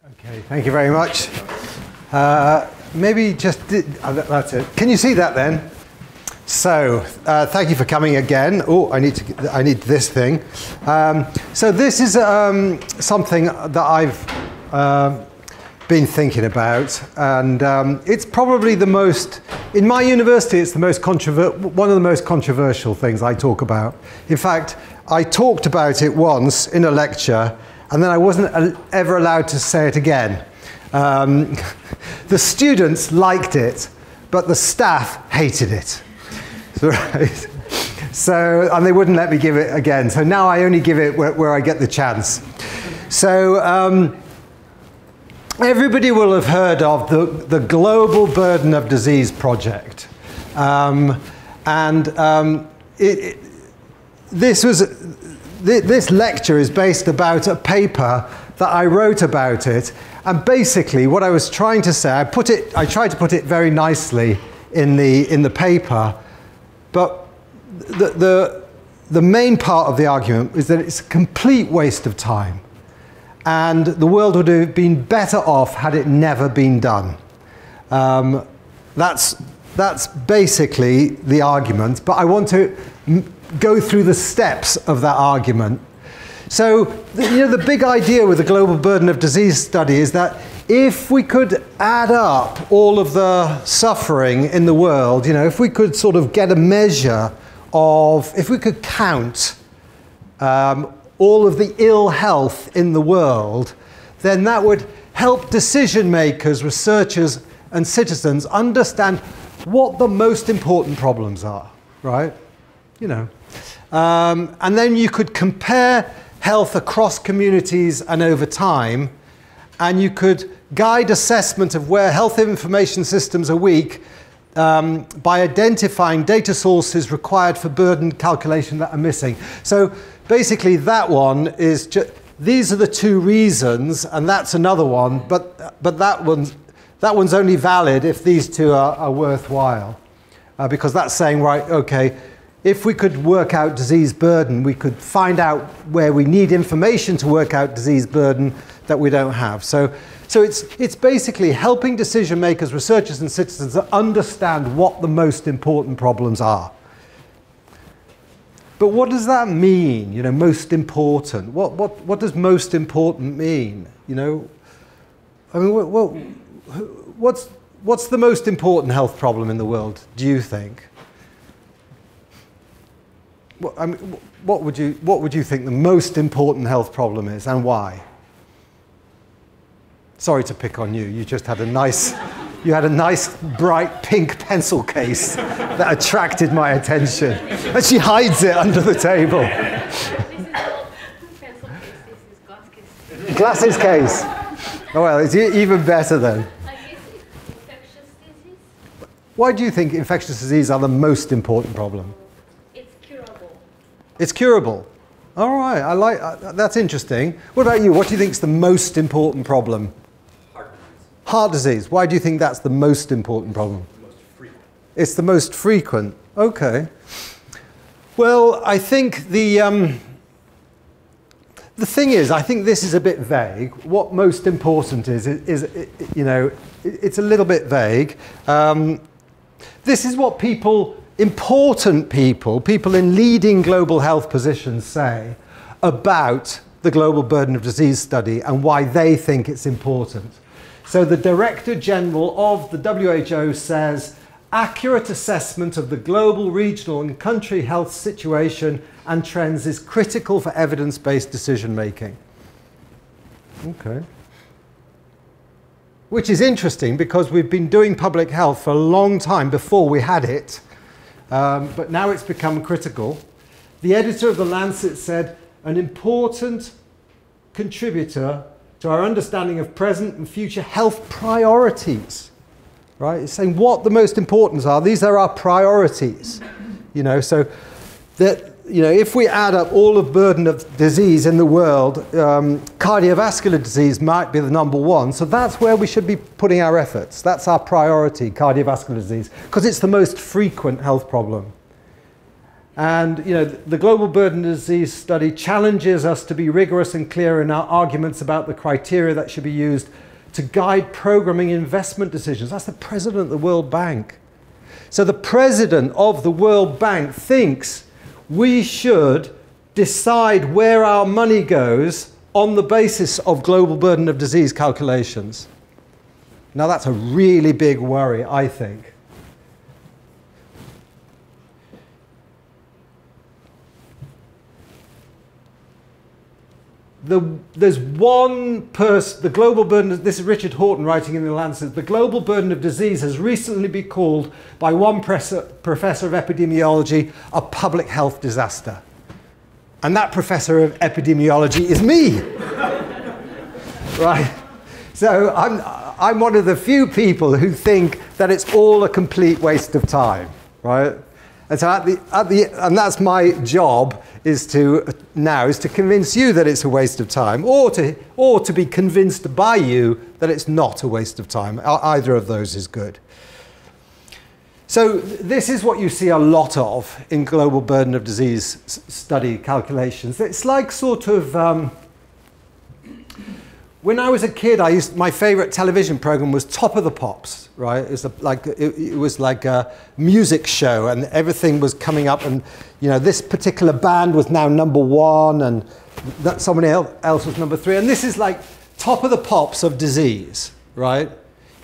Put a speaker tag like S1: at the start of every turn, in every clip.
S1: Okay, thank you very much. Maybe just, that's it. Can you see that then? So, thank you for coming again. Oh, I need this thing. So this is something that I've been thinking about, and it's probably the most, in my university, it's the most one of the most controversial things I talk about. In fact, I talked about it once in a lecture, and then I wasn't ever allowed to say it again. The students liked it, but the staff hated it. Right. So, and they wouldn't let me give it again. So now I only give it where I get the chance. So everybody will have heard of the Global Burden of Disease project. This lecture is based about a paper that I wrote about it. And basically what I was trying to say, I tried to put it very nicely in the paper. But the main part of the argument is that it's a complete waste of time. And the world would have been better off had it never been done. That's basically the argument. But I want to go through the steps of that argument. So the big idea with the Global Burden of Disease study is that if we could add up all of the suffering in the world, if we could sort of get a measure of, if we could count all of the ill health in the world, then that would help decision makers, researchers, and citizens understand what the most important problems are, right? And then you could compare health across communities and over time, and you could guide assessment of where health information systems are weak by identifying data sources required for burden calculation that are missing. So basically that one is just, these are the two reasons, and that's another one, but that one's only valid if these two are worthwhile. Because that's saying, right, okay, if we could work out disease burden, we could find out where we need information to work out disease burden that we don't have. So it's basically helping decision makers, researchers, and citizens understand what the most important problems are. But what does that mean? Most important. What does most important mean? I mean, what's the most important health problem in the world? Do you think? I mean, what would you think the most important health problem is, and why? Sorry to pick on you. You just had a nice, bright pink pencil case that attracted my attention, and she hides it under the table. Glasses case. Oh well, it's even better then.
S2: I guess it's infectious disease.
S1: Why do you think infectious disease are the most important problem? It's curable. All right, that's interesting. What about you? What do you think is the most important problem?
S3: Heart disease.
S1: Heart disease. Why do you think that's the most important problem?
S3: The most frequent.
S1: It's the most frequent. Okay. Well, I think the thing is, I think this is a bit vague. What most important is it's a little bit vague. This is what important people in leading global health positions say about the Global Burden of Disease study and why they think it's important. So the Director General of the WHO says, accurate assessment of the global, regional and country health situation and trends is critical for evidence-based decision making. Okay. Which is interesting because we've been doing public health for a long time before we had it. But now it's become critical. The editor of The Lancet said, an important contributor to our understanding of present and future health priorities. Right? It's saying what the most important are. These are our priorities. So that, if we add up all the burden of disease in the world, cardiovascular disease might be the #1. So that's where we should be putting our efforts. That's our priority, cardiovascular disease, because it's the most frequent health problem. And you know, the Global Burden of Disease study challenges us to be rigorous and clear in our arguments about the criteria that should be used to guide programming investment decisions. That's the president of the World Bank. So the president of the World Bank thinks we should decide where our money goes on the basis of global burden of disease calculations. Now that's a really big worry, I think. There's one person, the global burden, this is Richard Horton writing in The Lancet, the global burden of disease has recently been called by one professor of epidemiology a public health disaster. And that professor of epidemiology is me. Right? So I'm one of the few people who think that it's all a complete waste of time, right? And so and that's my job is to convince you that it's a waste of time, or to be convinced by you that it's not a waste of time. Either of those is good. So this is what you see a lot of in global burden of disease study calculations. It's like sort of, when I was a kid, my favorite television program was Top of the Pops, right? It was like a music show, and everything was coming up, and you know, this particular band was now #1, and somebody else was #3, and this is like Top of the Pops of disease, right?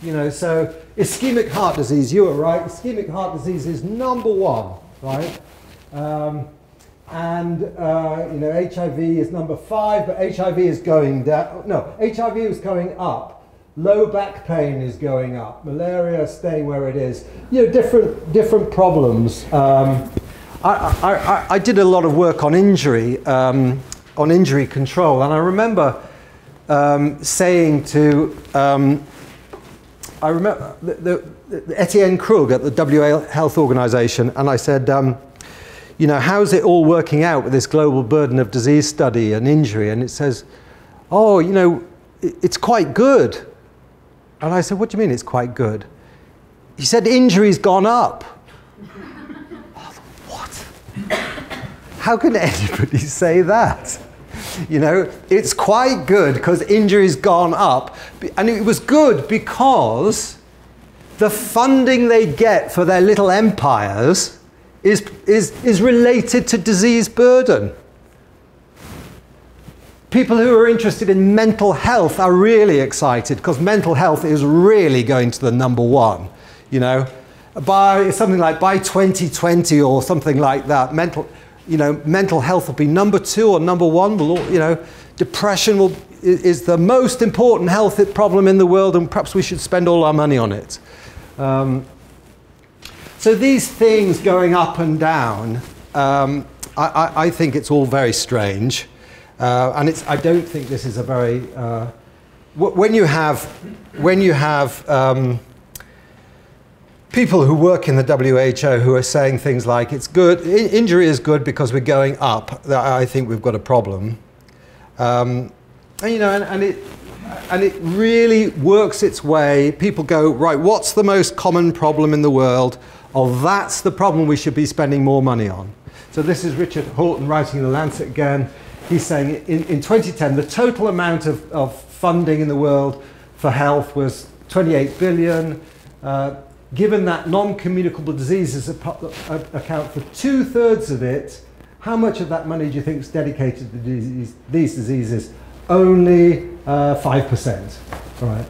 S1: You know, so ischemic heart disease, you were right. Ischemic heart disease is #1, right? You know, HIV is #5, but HIV is going down. No, HIV is going up. Low back pain is going up. Malaria staying where it is. You know, different problems. I did a lot of work on injury control, and I remember saying to I remember Etienne Krug at the WHO Health Organization, and I said, you know, how's it all working out with this global burden of disease study and injury? And it says, oh, you know, it's quite good. And I said, what do you mean it's quite good? He said, injury's gone up. I thought, what? How can anybody say that? You know, it's quite good because injury's gone up. And it was good because the funding they get for their little empires is related to disease burden. People who are interested in mental health are really excited because mental health is really going to the #1, you know. By something like by 2020 or something like that, mental health will be #2 or #1. You know, depression is the most important health problem in the world, and perhaps we should spend all our money on it. So these things going up and down, I think it's all very strange, and I don't think this is a very when you have people who work in the WHO who are saying things like it's good, injury is good because we're going up, I think we've got a problem. And, you know, and it really works its way. People go, right, what's the most common problem in the world? Oh, that's the problem we should be spending more money on. So this is Richard Horton writing in The Lancet again. He's saying in 2010, the total amount of funding in the world for health was 28 billion. Given that non-communicable diseases account for 2/3 of it, how much of that money do you think is dedicated to these diseases? Only 5%. All right.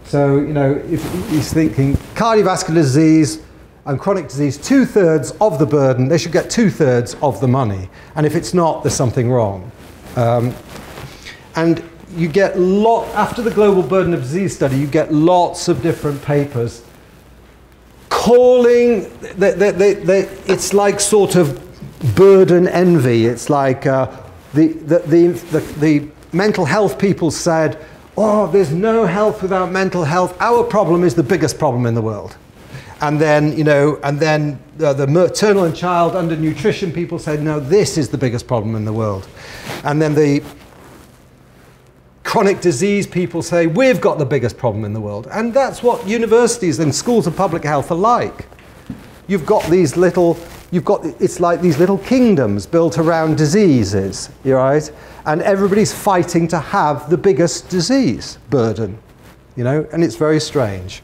S1: So, you know, if he's thinking cardiovascular disease and chronic disease, 2/3 of the burden, they should get 2/3 of the money. And if it's not, there's something wrong. And you get after the global burden of disease study, you get lots of different papers calling, it's like sort of burden envy. It's like the mental health people said, oh, there's no health without mental health. Our problem is the biggest problem in the world. And then, you know, the maternal and child undernutrition people said, no, this is the biggest problem in the world. And then the chronic disease people say, we've got the biggest problem in the world. And that's what universities and schools of public health are like. You've got these little you've got, it's like these little kingdoms built around diseases, right? And everybody's fighting to have the biggest disease burden, you know, and it's very strange.